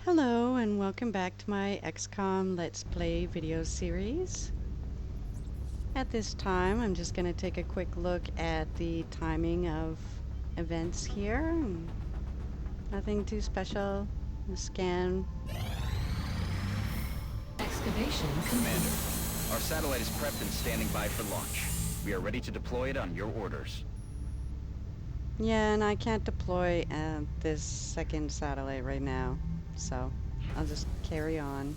Hello and welcome back to my XCOM Let's Play video series. At this time I'm just going to take a quick look at the timing of events here. Nothing too special. Scan. Excavation Commander, our satellite is prepped and standing by for launch. We are ready to deploy it on your orders. Yeah, and I can't deploy this second satellite right now, so I'll just carry on.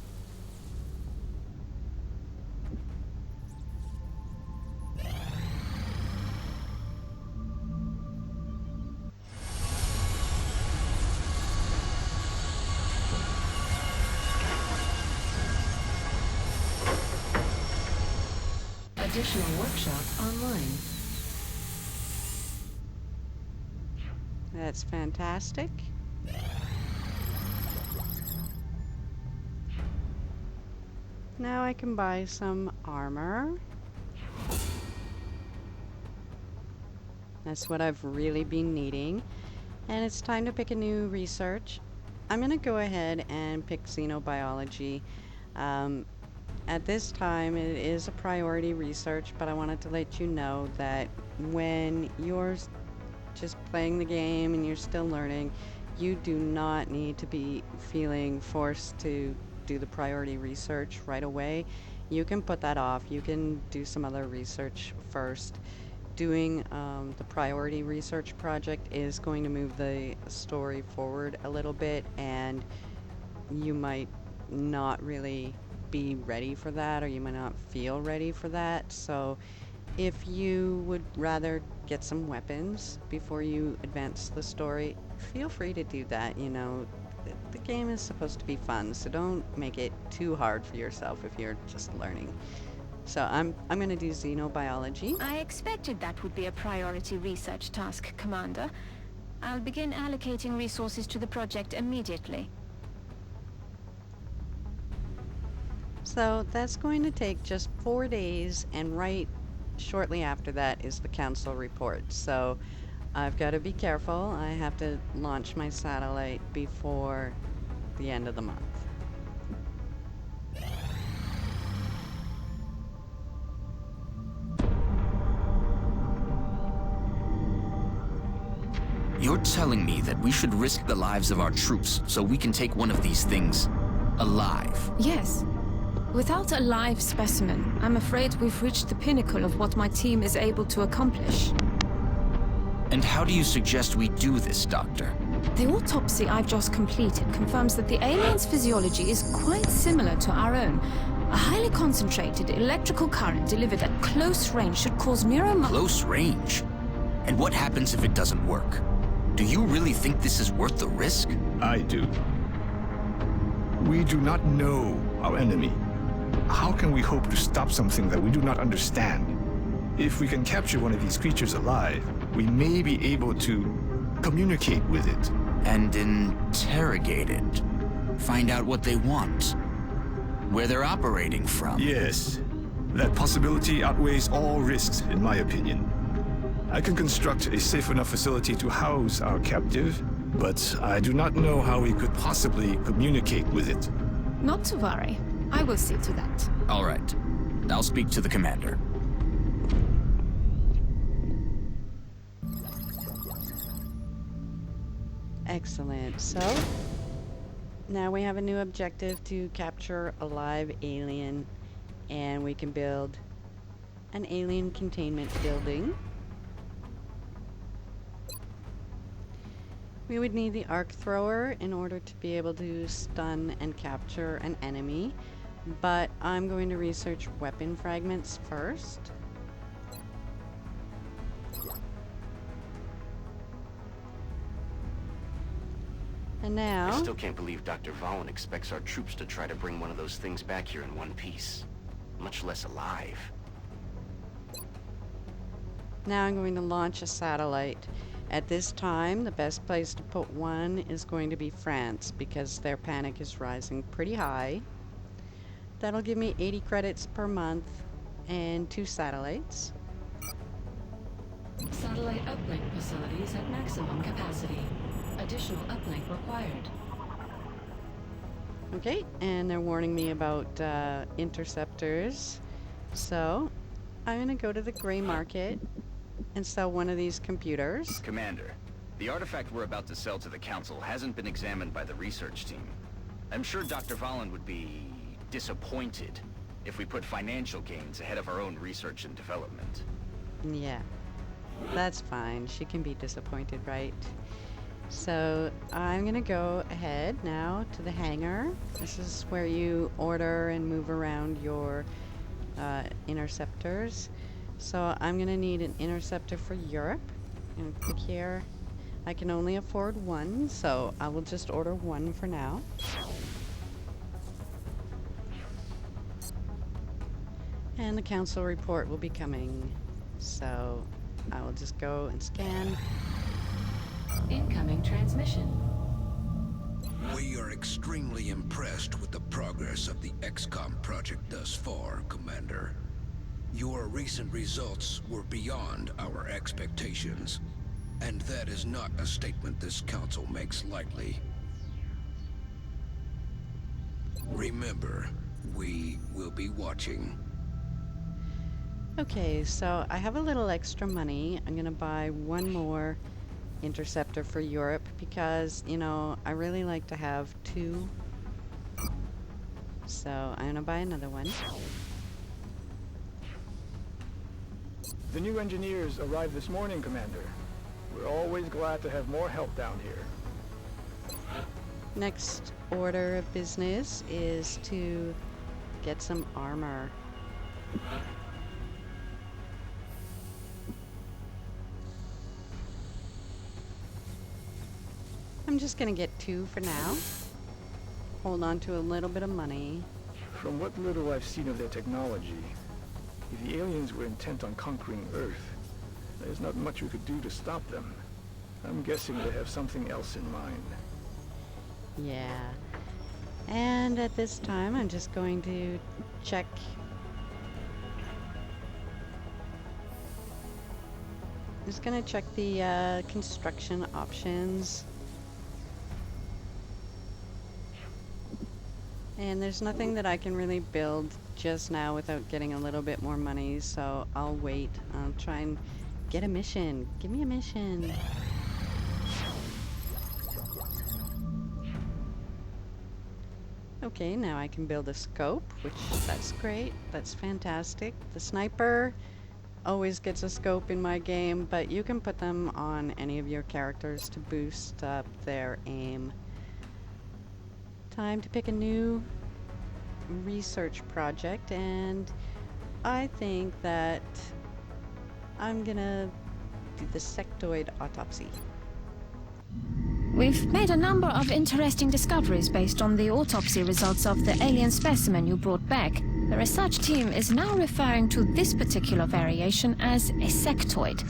additional workshop online. That's fantastic. Now I can buy some armor. That's what I've really been needing. And it's time to pick a new research. I'm going to go ahead and pick xenobiology. At this time, it is a priority research, but I wanted to let you know that when you're just playing the game and you're still learning, you do not need to be feeling forced to do the priority research right away. You can put that off. You can do some other research first. Doing the priority research project is going to move the story forward a little bit, and you might not really be ready for that, or you might not feel ready for that. So if you would rather get some weapons before you advance the story, feel free to do that. You know, the game is supposed to be fun, so don't make it too hard for yourself if you're just learning. So I'm going to do xenobiology. I expected that would be a priority research task, Commander. I'll begin allocating resources to the project immediately. So that's going to take just 4 days, and right shortly after that is the council report. So I've got to be careful. I have to launch my satellite before the end of the month. You're telling me that we should risk the lives of our troops so we can take one of these things alive? Yes. Without a live specimen, I'm afraid we've reached the pinnacle of what my team is able to accomplish. And how do you suggest we do this, Doctor? The autopsy I've just completed confirms that the alien's physiology is quite similar to our own. A highly concentrated electrical current delivered at close range should cause Close range? And what happens if it doesn't work? Do you really think this is worth the risk? I do. We do not know our enemy. How can we hope to stop something that we do not understand? If we can capture one of these creatures alive, we may be able to communicate with it. And interrogate it. Find out what they want. Where they're operating from. Yes. That possibility outweighs all risks, in my opinion. I can construct a safe enough facility to house our captive, but I do not know how we could possibly communicate with it. Not to worry. I will see to that. All right. I'll speak to the commander. Excellent. So now we have a new objective to capture a live alien, and we can build an alien containment building. We would need the arc thrower in order to be able to stun and capture an enemy, but I'm going to research weapon fragments first. And now... I still can't believe Dr. Valen expects our troops to try to bring one of those things back here in one piece, much less alive. Now I'm going to launch a satellite. At this time, the best place to put one is going to be France, because their panic is rising pretty high. That'll give me 80 credits per month and 2 satellites. Satellite uplink facilities at maximum capacity. Additional uplink required. Okay, and they're warning me about interceptors. So I'm gonna go to the gray market and sell one of these computers. Commander, the artifact we're about to sell to the Council hasn't been examined by the research team. I'm sure Dr. Vahlen would be disappointed if we put financial gains ahead of our own research and development. Yeah, that's fine. She can be disappointed, right? So I'm gonna go ahead now to the hangar. This is where you order and move around your interceptors. So I'm gonna need an interceptor for Europe. I'm gonna click here. I can only afford one, so I will just order one for now. And the council report will be coming. So I will just go and scan. Incoming transmission. We are extremely impressed with the progress of the XCOM project thus far, Commander. Your recent results were beyond our expectations, and that is not a statement this council makes lightly. Remember, we will be watching. Okay, so I have a little extra money. I'm gonna buy one more interceptor for Europe because, you know, I really like to have two. So I'm gonna buy another one. The new engineers arrived this morning, Commander. We're always glad to have more help down here. Next order of business is to get some armor. I'm just gonna get two for now. Hold on to a little bit of money. From what little I've seen of their technology, if the aliens were intent on conquering Earth, there's not much we could do to stop them. I'm guessing they have something else in mind. Yeah. And at this time, I'm just going to check. Just gonna check the construction options. And there's nothing that I can really build just now without getting a little bit more money, so I'll wait. I'll try and get a mission. Give me a mission. Okay, now I can build a scope, which that's great. That's fantastic. The sniper always gets a scope in my game, but you can put them on any of your characters to boost up their aim. Time to pick a new research project, and I think that I'm gonna do the sectoid autopsy. We've made a number of interesting discoveries based on the autopsy results of the alien specimen you brought back. The research team is now referring to this particular variation as a sectoid,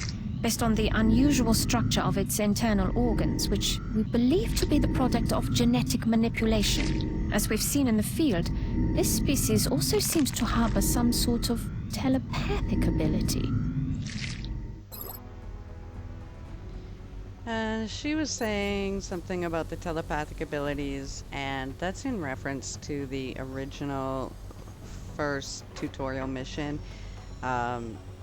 based on the unusual structure of its internal organs, which we believe to be the product of genetic manipulation. As we've seen in the field, this species also seems to harbor some sort of telepathic ability. She was saying something about the telepathic abilities, and that's in reference to the original first tutorial mission,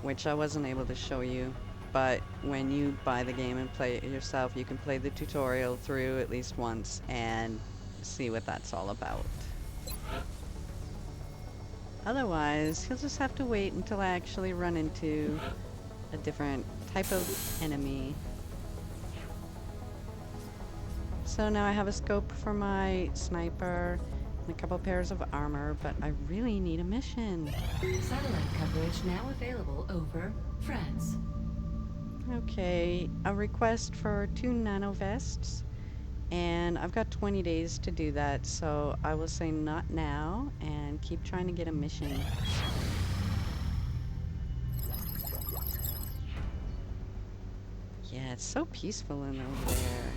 which I wasn't able to show you. But when you buy the game and play it yourself, you can play the tutorial through at least once and see what that's all about. Otherwise, you'll just have to wait until I actually run into a different type of enemy. So now I have a scope for my sniper and a couple pairs of armor, but I really need a mission. Satellite coverage now available over France. Okay, a request for 2 nanovests, and I've got 20 days to do that, so I will say not now and keep trying to get a mission. Yeah, it's so peaceful in over there.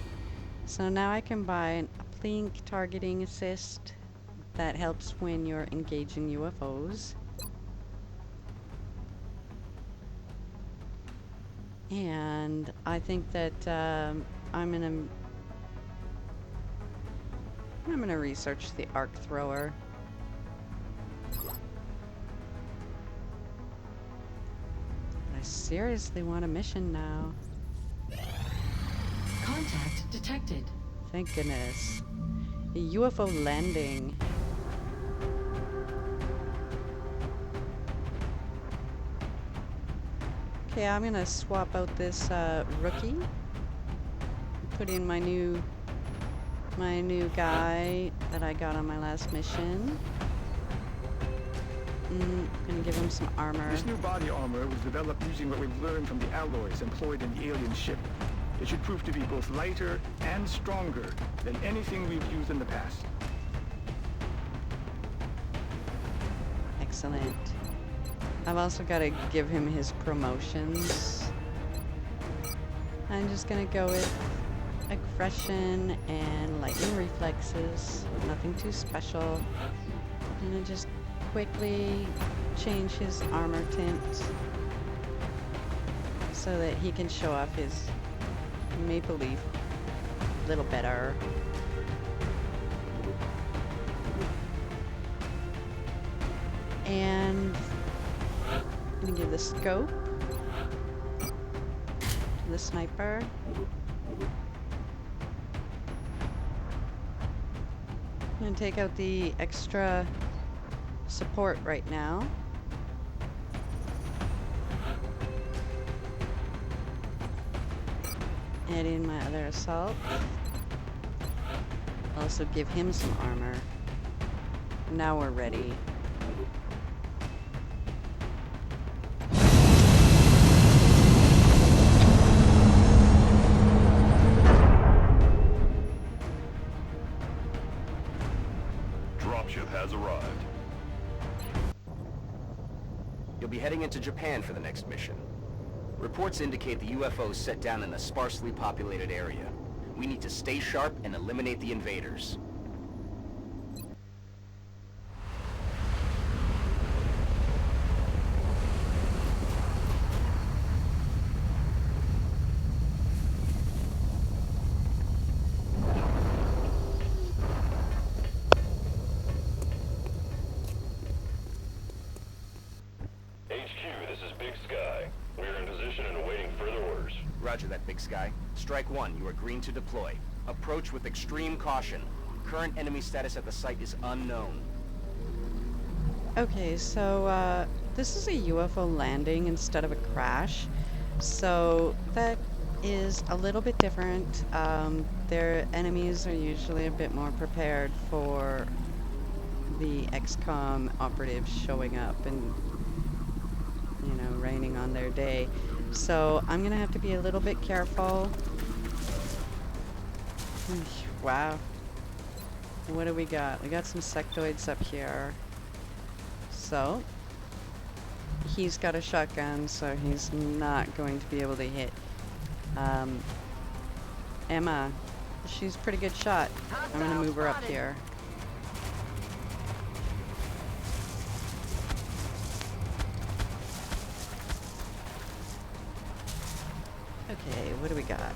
So now I can buy an uplink targeting assist that helps when you're engaging UFOs. And I think that I'm gonna I'm going to research the arc thrower. I seriously want a mission now. Contact detected. Thank goodness. A UFO landing. Okay, I'm gonna swap out this rookie. Put in my new guy that I got on my last mission. Gonna give him some armor. This new body armor was developed using what we've learned from the alloys employed in the alien ship. It should prove to be both lighter and stronger than anything we've used in the past. Excellent. I've also got to give him his promotions. I'm just gonna go with aggression and lightning reflexes. Nothing too special. I'm gonna just quickly change his armor tint so that he can show off his maple leaf a little better. And I'm gonna give the scope to the sniper. I'm gonna take out the extra support right now. Add in my other assault. Also give him some armor. Now we're ready. Dropship has arrived. You'll be heading into Japan for the next mission. Reports indicate the UFO is set down in a sparsely populated area. We need to stay sharp and eliminate the invaders. HQ, this is Big Sky. We are in position and awaiting further orders. Roger that, Big Sky. Strike one, you are green to deploy. Approach with extreme caution. Current enemy status at the site is unknown. Okay, so this is a UFO landing instead of a crash. So that is a little bit different. Their enemies are usually a bit more prepared for the XCOM operatives showing up and, you know, raining on their day. So I'm gonna have to be a little bit careful. Wow. What do we got? We got some sectoids up here. So he's got a shotgun, so he's not going to be able to hit Emma. She's a pretty good shot. I'm gonna move her up here. Okay, what do we got?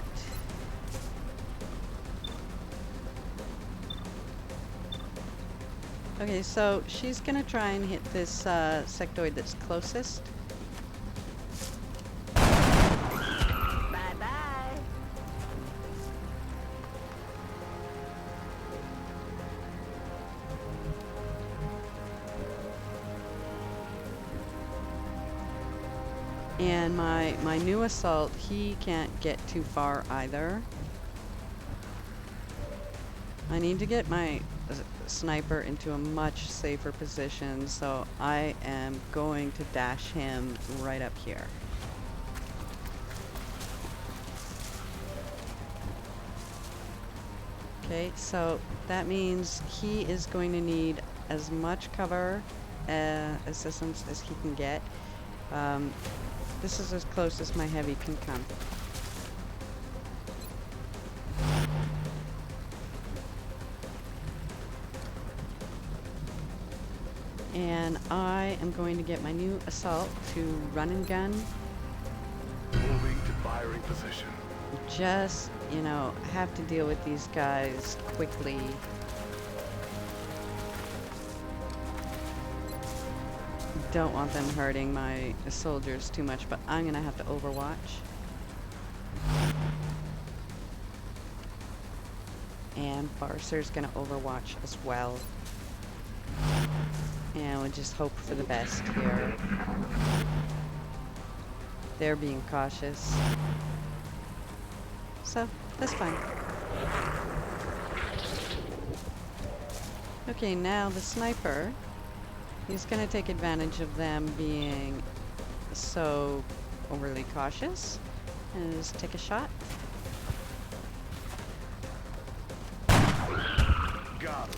Okay, so she's gonna try and hit this sectoid that's closest. Bye-bye. And my new assault, he can't get too far either. I need to get my sniper into a much safer position, so I am going to dash him right up here. Okay, so that means he is going to need as much cover assistance as he can get. This is as close as my heavy can come. And I am going to get my new assault to run and gun. Moving to firing position. Just, you know, have to deal with these guys quickly. don't want them hurting my soldiers too much, but I'm gonna have to overwatch. And Barcer's gonna overwatch as well. And we'll just hope for the best here. They're being cautious. So, that's fine. Okay, now the sniper. He's gonna take advantage of them being so overly cautious. And just take a shot. Got him.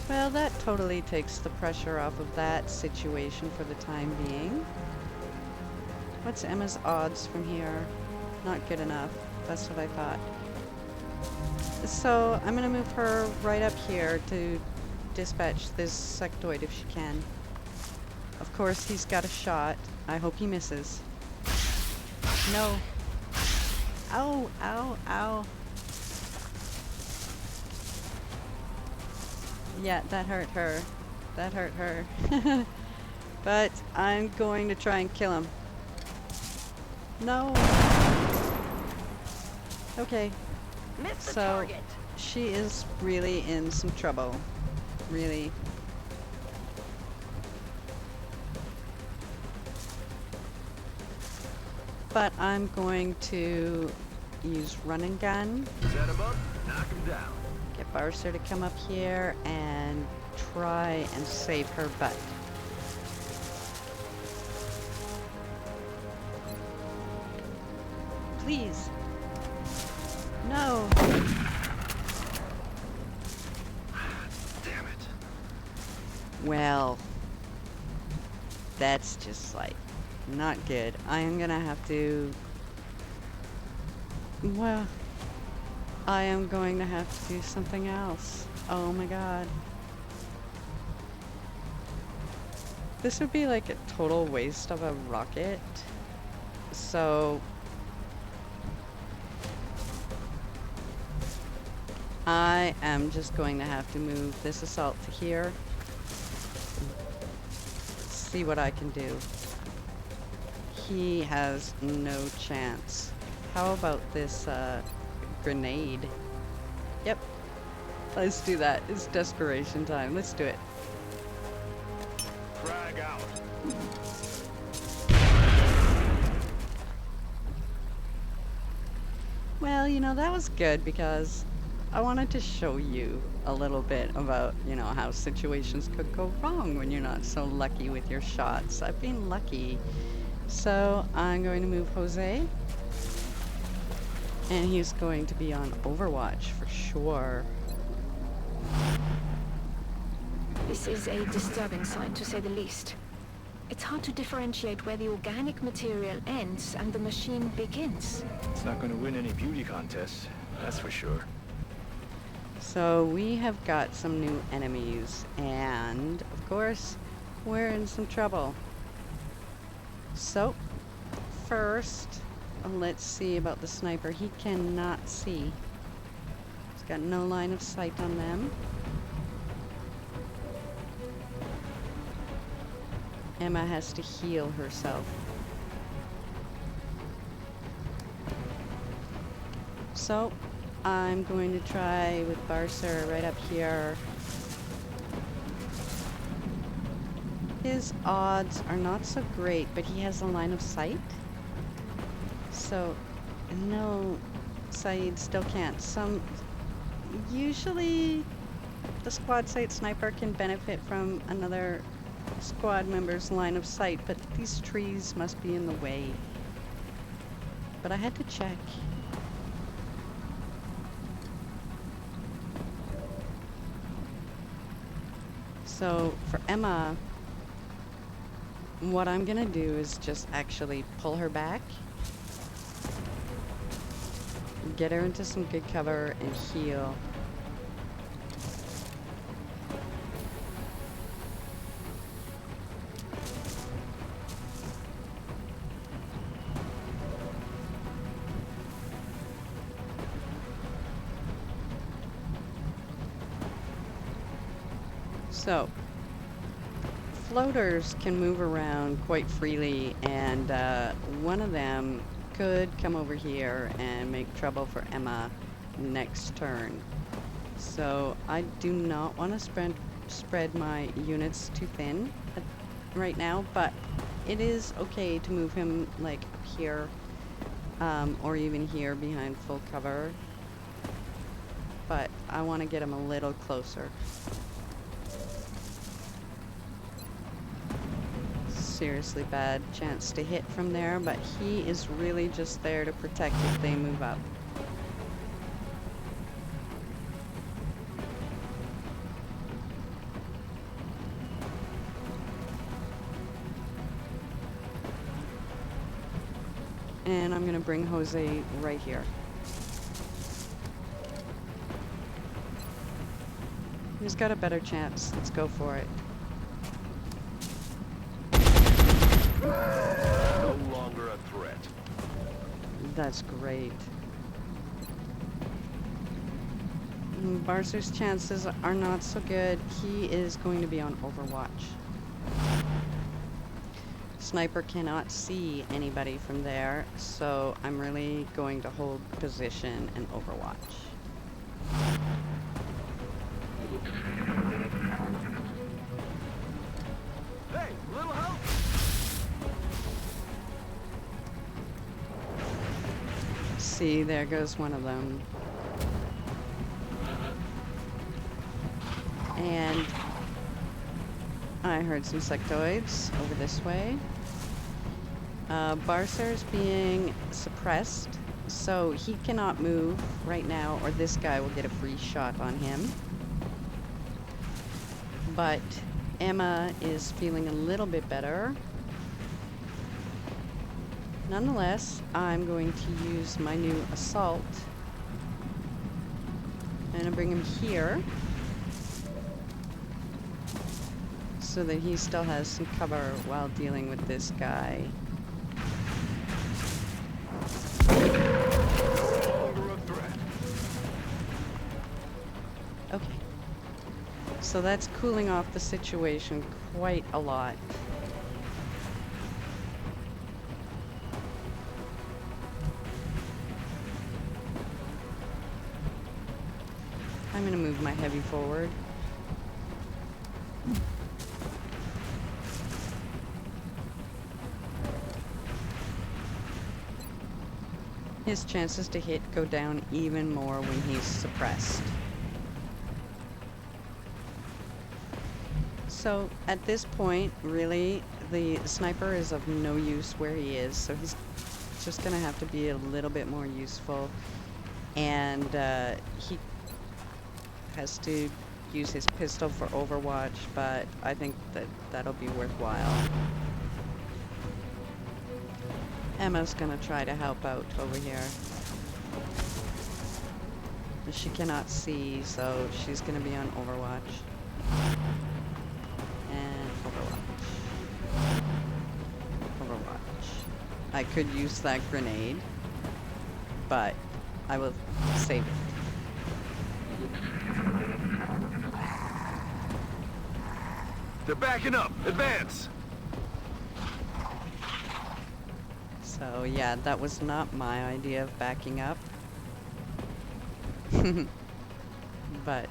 Well, that totally takes the pressure off of that situation for the time being. What's Emma's odds from here? Not good enough. That's what I thought. So I'm gonna move her right up here to dispatch this sectoid if she can. Of course, he's got a shot. I hope he misses. No. Ow, ow, ow. Yeah, that hurt her. That hurt her. But I'm going to try and kill him. No. Okay. So she is really in some trouble. Really. But I'm going to use run and gun. Set him up, knock him down. Get Barcer to come up here and try and save her butt. Please. No. Damn it. Well, that's just like not good. I am gonna have to. Well, I am going to have to do something else. Oh my god. This would be like a total waste of a rocket. So I am just going to have to move this assault to here. See what I can do. He has no chance. How about this grenade? Yep. Let's do that. It's desperation time. Let's do it. Frag out. Well, you know, that was good because I wanted to show you a little bit about, you know, how situations could go wrong when you're not so lucky with your shots. I've been lucky. So I'm going to move Jose. And he's going to be on Overwatch for sure. This is a disturbing sight, to say the least. It's hard to differentiate where the organic material ends and the machine begins. It's not going to win any beauty contests, that's for sure. So we have got some new enemies, and of course, we're in some trouble. So, first, let's see about the sniper. He cannot see. He's got no line of sight on them. Emma has to heal herself. So, I'm going to try with Barcer right up here. His odds are not so great, but he has a line of sight. So, no, Saeed still can't. Usually the squad sight sniper can benefit from another squad member's line of sight, but these trees must be in the way. But I had to check. So for Emma, what I'm gonna do is just actually pull her back, get her into some good cover, and heal. So, floaters can move around quite freely, and one of them could come over here and make trouble for Emma next turn. So I do not want to spread my units too thin right now, but it is okay to move him like here, or even here behind full cover. But I want to get him a little closer. Seriously bad chance to hit from there, but he is really just there to protect if they move up. And I'm gonna bring Jose right here. He's got a better chance. Let's go for it. No longer a threat. That's great. Barcer's chances are not so good. He is going to be on Overwatch. Sniper cannot see anybody from there, so I'm really going to hold position and Overwatch. Hey, little help! See, there goes one of them. And I heard some sectoids over this way. Barcer's being suppressed, so he cannot move right now, or this guy will get a free shot on him. But Emma is feeling a little bit better. Nonetheless, I'm going to use my new assault. I'm gonna bring him here so that he still has some cover while dealing with this guy. Okay. So that's cooling off the situation quite a lot. I'm gonna move my heavy forward. His chances to hit go down even more when he's suppressed. So at this point, really, the sniper is of no use where he is, so he's just gonna have to be a little bit more useful, and he has to use his pistol for Overwatch, but I think that that'll be worthwhile. Emma's gonna try to help out over here. She cannot see, so she's gonna be on Overwatch. And Overwatch. Overwatch. I could use that grenade, but I will save it. They're backing up. Advance! So yeah, that was not my idea of backing up. But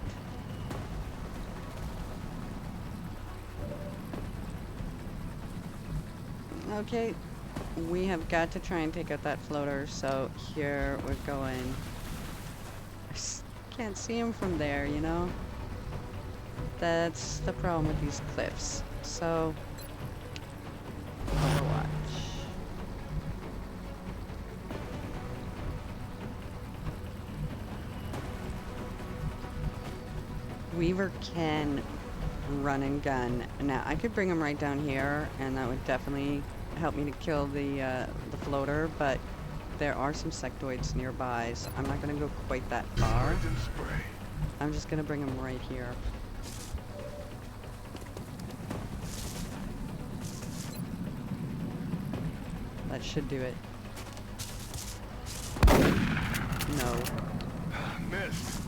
okay, we have got to try and take out that floater, so here we're going. I can't see him from there, you know? That's the problem with these cliffs. So Overwatch. Weaver can run and gun. Now, I could bring him right down here, and that would definitely help me to kill the floater, but there are some sectoids nearby, so I'm not going to go quite that far. I'm just going to bring him right here. That should do it. No. Missed.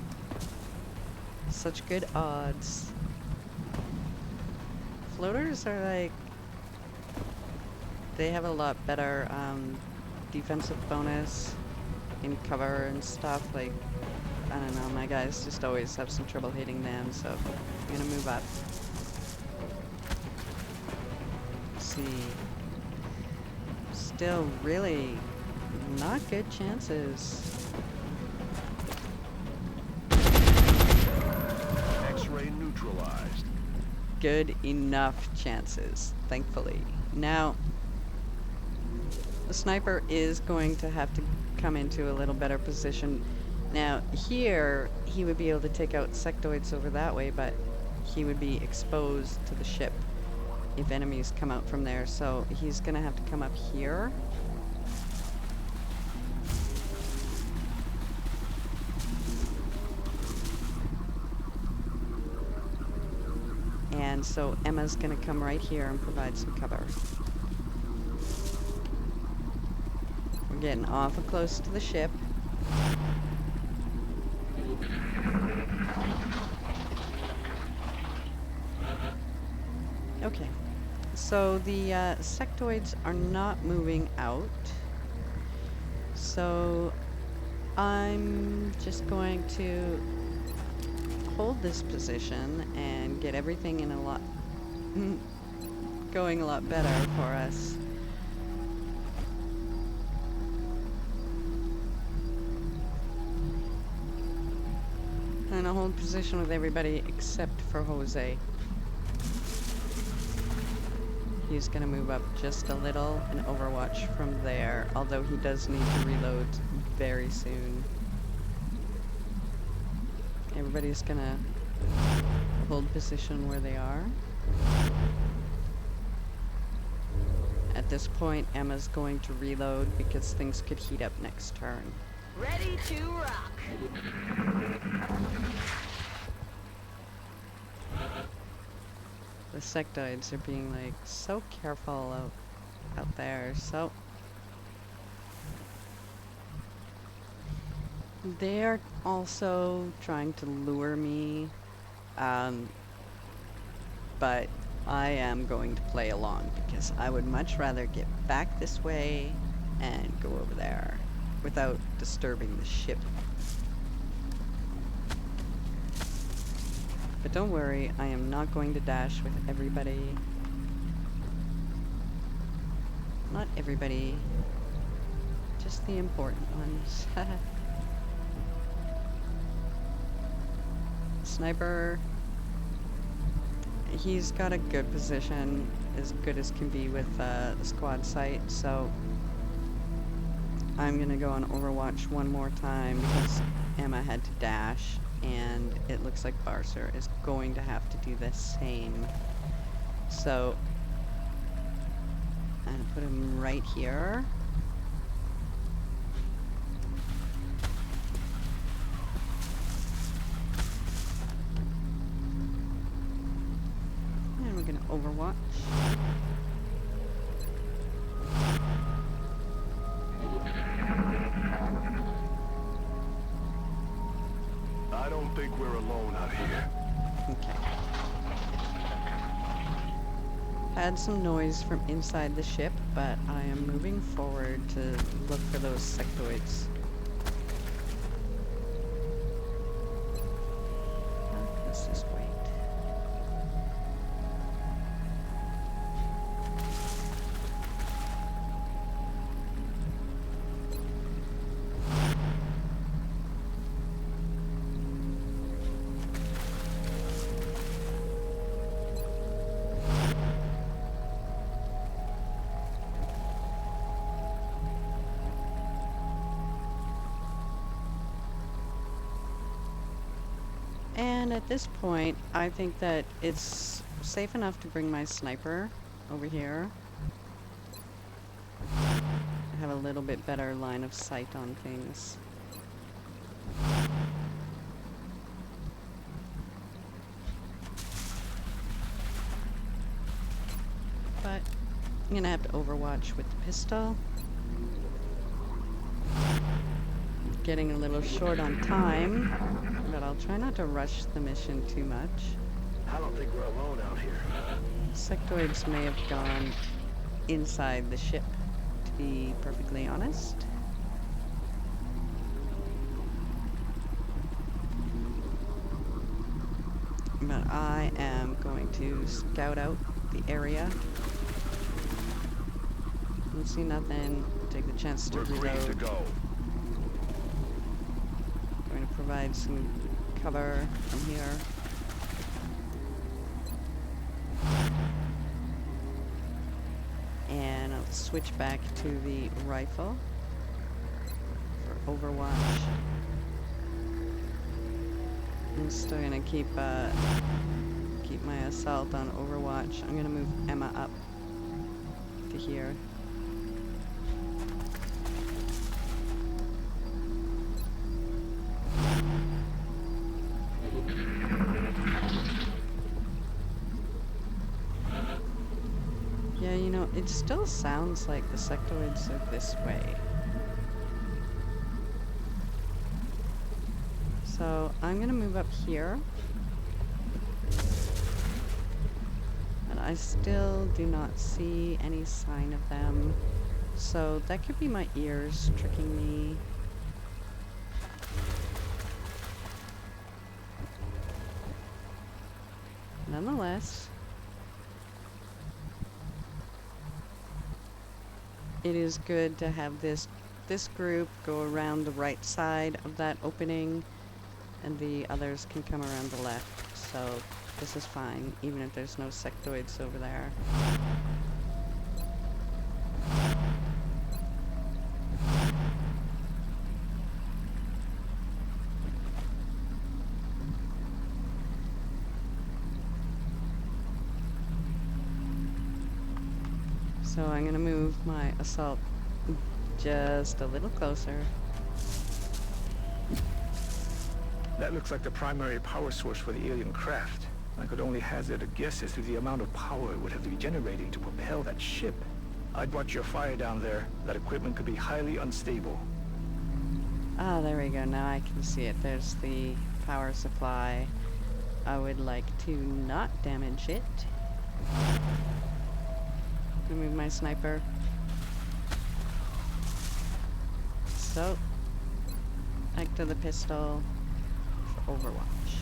Such good odds. floaters are like, they have a lot better defensive bonus in cover and stuff. Like, I don't know, my guys just always have some trouble hitting them, so I'm gonna move up. See. Still really not good chances. X-ray neutralized. Good enough chances, thankfully. Now, the sniper is going to have to come into a little better position. Now, here, he would be able to take out sectoids over that way, but he would be exposed to the ship if enemies come out from there. So he's going to have to come up here. And so Emma's going to come right here and provide some cover. We're getting awful close to the ship. Okay, so the sectoids are not moving out. So I'm just going to hold this position and get everything in a lot going a lot better for us. And I'll hold position with everybody except for Jose. He's gonna move up just a little and overwatch from there, although he does need to reload very soon. Everybody's gonna hold position where they are. At this point, Emma's going to reload because things could heat up next turn. Ready to rock. The sectoids are being like so careful out there, so they're also trying to lure me, but I am going to play along because I would much rather get back this way and go over there without disturbing the ship. But don't worry, I am not going to dash with everybody. Not everybody, just the important ones. Sniper, he's got a good position, as good as can be with the squad sight, so I'm gonna go on Overwatch one more time because Emma had to dash, and it looks like Barcer is going to have to do the same. So I'm gonna put him right here. And we're gonna Overwatch. I don't think we're alone out here. Okay. Had some noise from inside the ship, but I am moving forward to look for those sectoids. Let's just wait. And at this point, I think that it's safe enough to bring my sniper over here. I have a little bit better line of sight on things. But I'm gonna have to Overwatch with the pistol. Getting a little short on time, but I'll try not to rush the mission too much. I don't think we're alone out here. Sectoids may have gone inside the ship, to be perfectly honest. But I am going to scout out the area. Don't see nothing. Take the chance to reload. Ready to go. Going to provide some cover from here. And I'll switch back to the rifle for Overwatch. I'm still gonna keep my assault on Overwatch. I'm gonna move Emma up to here. Yeah, you know, it still sounds like the sectoids are this way. So I'm gonna move up here. But I still do not see any sign of them. So that could be my ears tricking me. Nonetheless, it is good to have this group go around the right side of that opening, and the others can come around the left. So this is fine, even if there's no sectoids over there. So I'm gonna move my assault just a little closer. That looks like the primary power source for the alien craft. I could only hazard a guess as to the amount of power it would have to be generating to propel that ship. I'd watch your fire down there. That equipment could be highly unstable. Ah, there we go. Now I can see it. There's the power supply. I would like to not damage it. Remove my sniper. So, back to the pistol for Overwatch.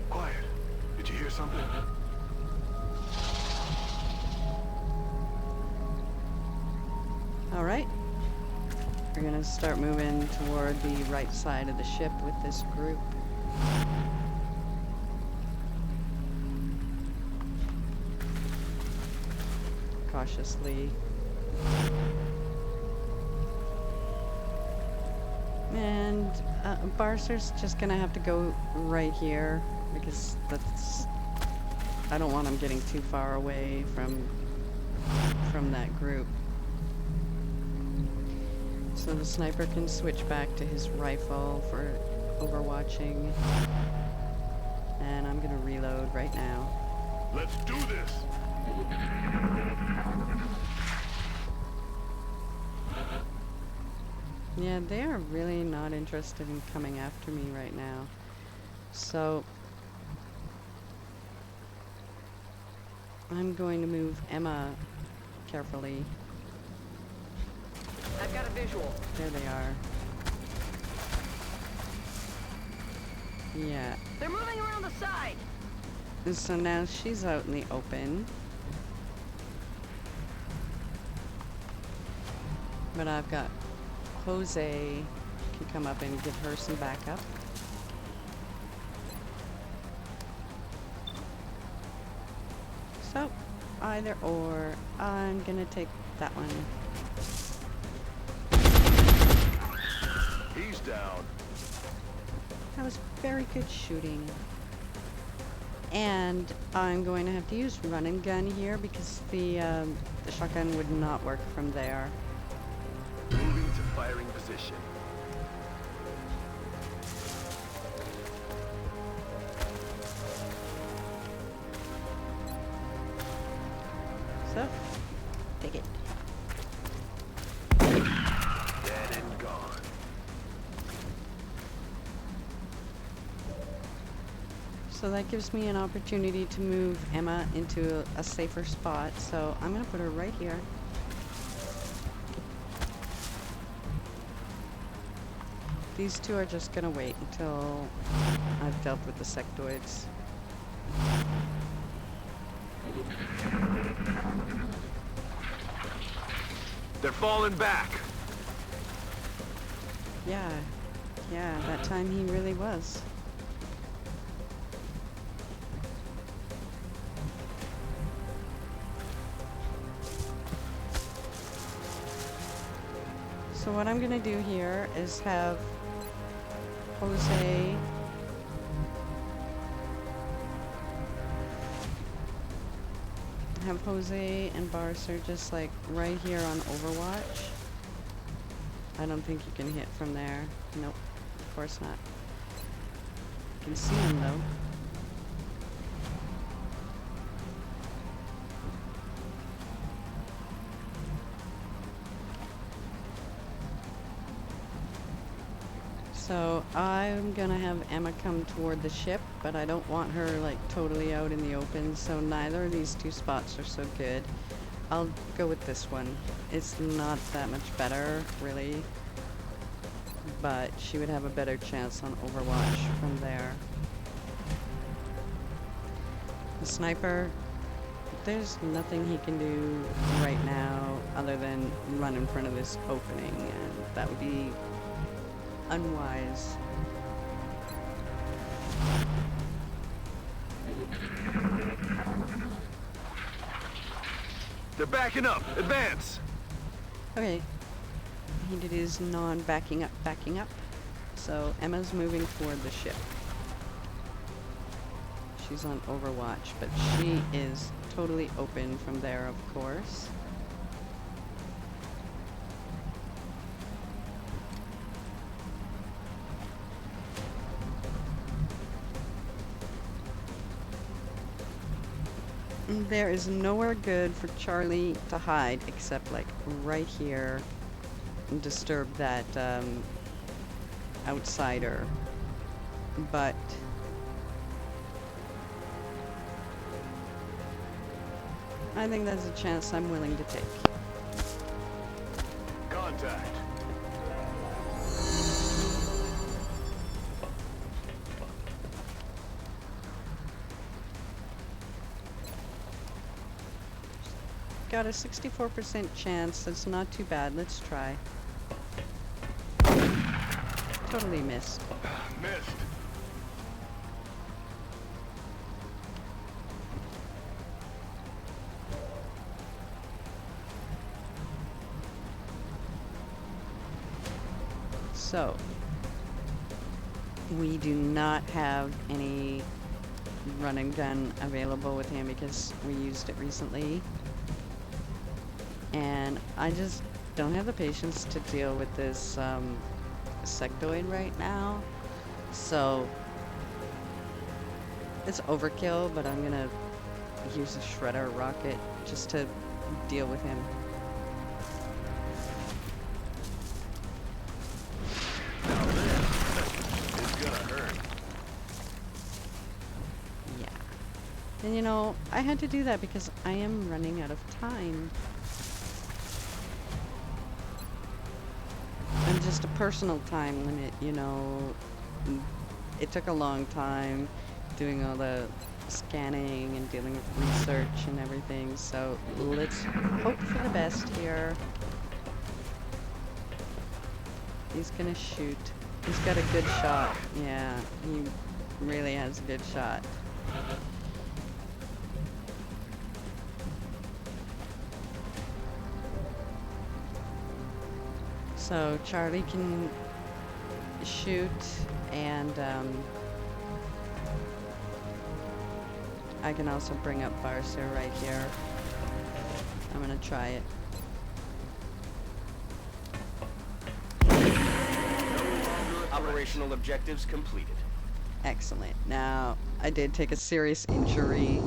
Quiet. Did you hear something? Alright. We're gonna start moving toward the right side of the ship with this group. Cautiously. And Barcer's just gonna have to go right here because that's... I don't want him getting too far away from that group. So the sniper can switch back to his rifle for overwatching. And I'm gonna reload right now. Let's do this! Yeah, they are really not interested in coming after me right now. So I'm going to move Emma carefully. I've got a visual. There they are. Yeah. They're moving around the side. And so now she's out in the open. But I've got Jose can come up and give her some backup. So, either or, I'm gonna take that one. He's down. That was very good shooting. And I'm going to have to use run and gun here because the shotgun would not work from there. Moving to firing position. So, take it. Dead and gone. So that gives me an opportunity to move Emma into a safer spot. So I'm going to put her right here. These two are just going to wait until I've dealt with the sectoids. They're falling back. Yeah, that time he really was. So what I'm gonna do here is have Jose and Barcer just like right here on Overwatch. I don't think you can hit from there. Nope, of course not. You can see him though. So I'm gonna have Emma come toward the ship, but I don't want her like totally out in the open, so neither of these two spots are so good. I'll go with this one. It's not that much better, really, but she would have a better chance on Overwatch from there. The sniper, there's nothing he can do right now other than run in front of this opening, and that would be unwise. They're backing up. Advance. Okay. He did his non-backing up, backing up. So Emma's moving toward the ship. She's on Overwatch, but she is totally open from there, of course. There is nowhere good for Charlie to hide except like right here and disturb that outsider. But I think that's a chance I'm willing to take. Contact. Got a 64% chance. That's not too bad. Let's try. Totally missed. Missed. So, we do not have any run and gun available with him because we used it recently. And I just don't have the patience to deal with this sectoid right now. So, it's overkill, but I'm gonna use a shredder rocket just to deal with him. Now this is gonna hurt. Yeah. And you know, I had to do that because I am running out of time. And just a personal time limit, you know. It took a long time doing all the scanning and dealing with research and everything, so let's hope for the best here. He's gonna shoot. He's got a good shot. Yeah, he really has a good shot. So Charlie can shoot, and I can also bring up Barcer right here. I'm gonna try it. Operational objectives completed. Excellent. Now, I did take a serious injury,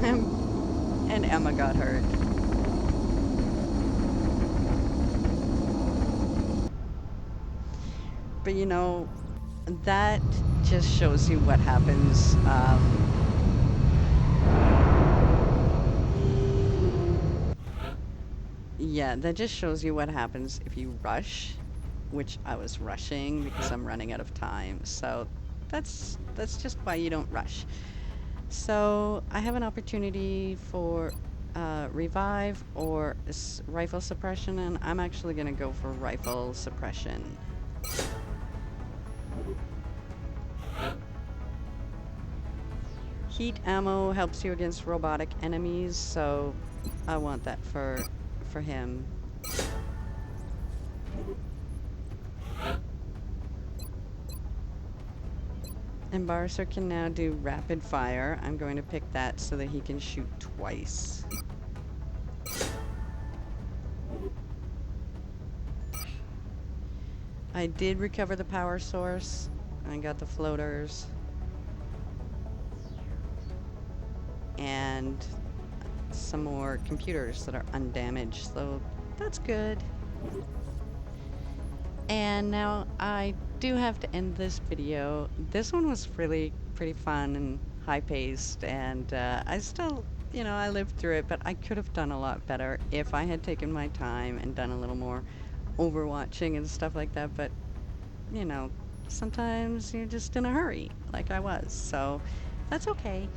and Emma got hurt. But you know, that just shows you what happens. Yeah, that just shows you what happens if you rush, which I was rushing because I'm running out of time. So that's just why you don't rush. So I have an opportunity for revive or rifle suppression, and I'm actually going to go for rifle suppression. Heat ammo helps you against robotic enemies, so I want that for him. Embarrasser can now do rapid fire. I'm going to pick that so that he can shoot twice. I did recover the power source. I got the floaters. And some more computers that are undamaged, so that's good. And now I do have to end this video. This one was really pretty fun and high-paced, and I still, you know, I lived through it, but I could have done a lot better if I had taken my time and done a little more overwatching and stuff like that, but, you know, sometimes you're just in a hurry, like I was, so that's okay.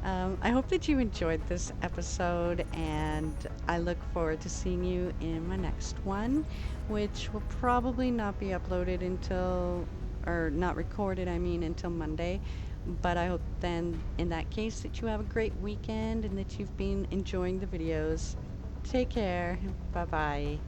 I hope that you enjoyed this episode, and I look forward to seeing you in my next one, which will probably not be uploaded until, or not recorded, I mean, until Monday. But I hope then, in that case, that you have a great weekend and that you've been enjoying the videos. Take care. Bye-bye.